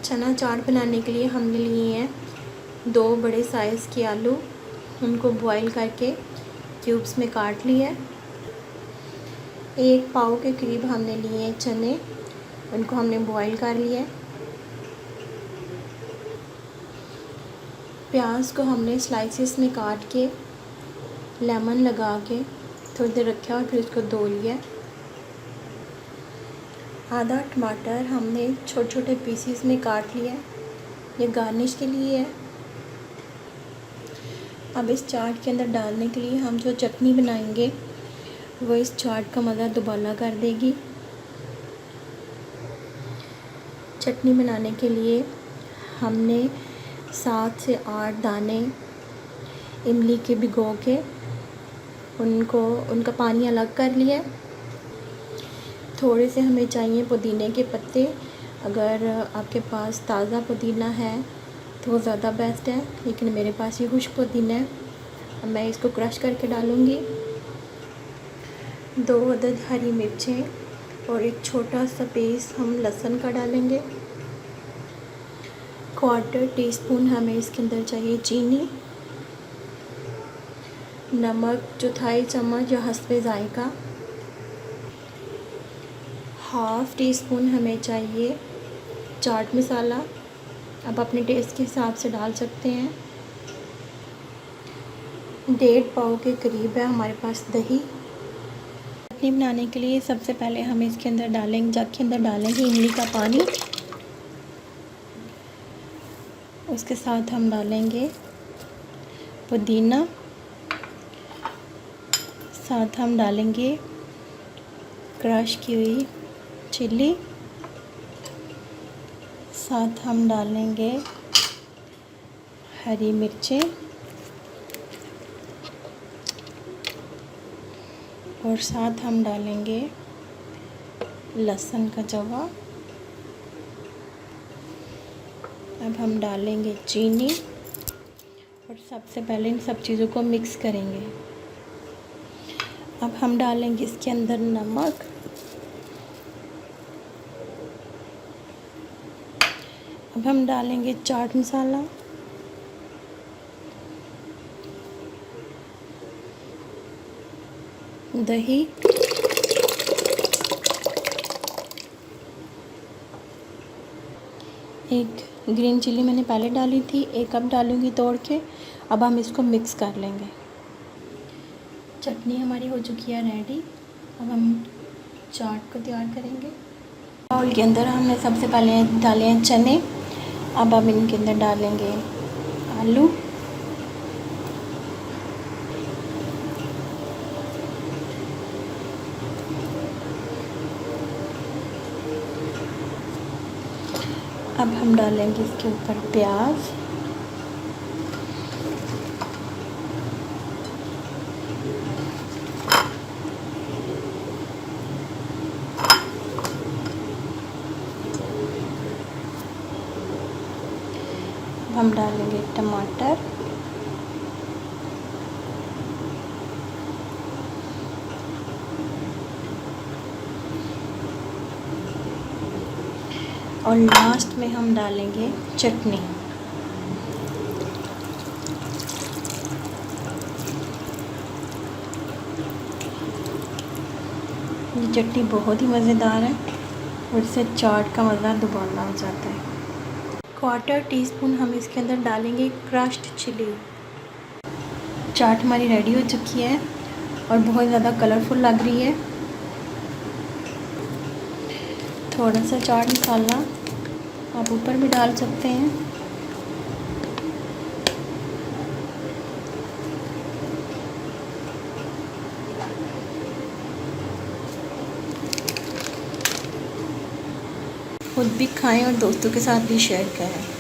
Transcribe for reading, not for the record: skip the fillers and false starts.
चना चाट बनाने के लिए हमने लिए हैं 2 बड़े साइज़ के आलू। उनको बॉईल करके क्यूब्स में काट लिया है। 1 पाव के करीब हमने लिए हैं चने, उनको हमने बॉईल कर लिया है। प्याज को हमने स्लाइसेस में काट के लेमन लगा के थोड़ी देर रखा और फिर उसको धो लिया। आधा टमाटर हमने छोटे छोटे पीसीस में काट लिया है, ये गार्निश के लिए है। अब इस चाट के अंदर डालने के लिए हम जो चटनी बनाएंगे वो इस चाट का मज़ा दुबाला कर देगी। चटनी बनाने के लिए हमने 7 से 8 दाने इमली के भिगो के उनका पानी अलग कर लिया। थोड़े से हमें चाहिए पुदीने के पत्ते। अगर आपके पास ताज़ा पुदीना है तो वो ज़्यादा बेस्ट है, लेकिन मेरे पास ये खुश्क पुदीना है। अब मैं इसको क्रश करके डालूँगी। 2 अदद हरी मिर्चें और एक छोटा सा पीस हम लहसुन का डालेंगे। 1/4 टीस्पून हमें इसके अंदर चाहिए चीनी। नमक 1/4 चम्मच या हस्बे ज़ायका। 1/2 टीस्पून हमें चाहिए चाट मसाला, अब अपने टेस्ट के हिसाब से डाल सकते हैं। 1.5 पाव के करीब है हमारे पास दही। चटनी बनाने के लिए सबसे पहले हम इसके अंदर डालेंगे, जग के अंदर डालेंगे इमली का पानी। उसके साथ हम डालेंगे पुदीना, साथ हम डालेंगे क्रश की हुई चिल्ली, साथ हम डालेंगे हरी मिर्चें और साथ हम डालेंगे लहसुन का जवा। अब हम डालेंगे चीनी और सबसे पहले इन सब चीज़ों को मिक्स करेंगे। अब हम डालेंगे इसके अंदर नमक, अब हम डालेंगे चाट मसाला, दही, एक ग्रीन चिल्ली मैंने पहले डाली थी, एक अब डालूँगी तोड़ के। अब हम इसको मिक्स कर लेंगे। चटनी हमारी हो चुकी है रेडी। अब हम चाट को तैयार करेंगे। बाउल के अंदर हमने सबसे पहले डाले हैं चने, अब हम इनके अंदर डालेंगे आलू, अब हम डालेंगे इसके ऊपर प्याज, हम डालेंगे टमाटर, और लास्ट में हम डालेंगे चटनी। ये चटनी बहुत ही मज़ेदार है और इससे चाट का मज़ा दुबाला हो जाता है। 1/4 टीस्पून हम इसके अंदर डालेंगे क्रश्ड चिली। चाट हमारी रेडी हो चुकी है और बहुत ज़्यादा कलरफुल लग रही है। थोड़ा सा चाट मसाला आप ऊपर भी डाल सकते हैं। खुद भी खाएं और दोस्तों के साथ भी शेयर करें।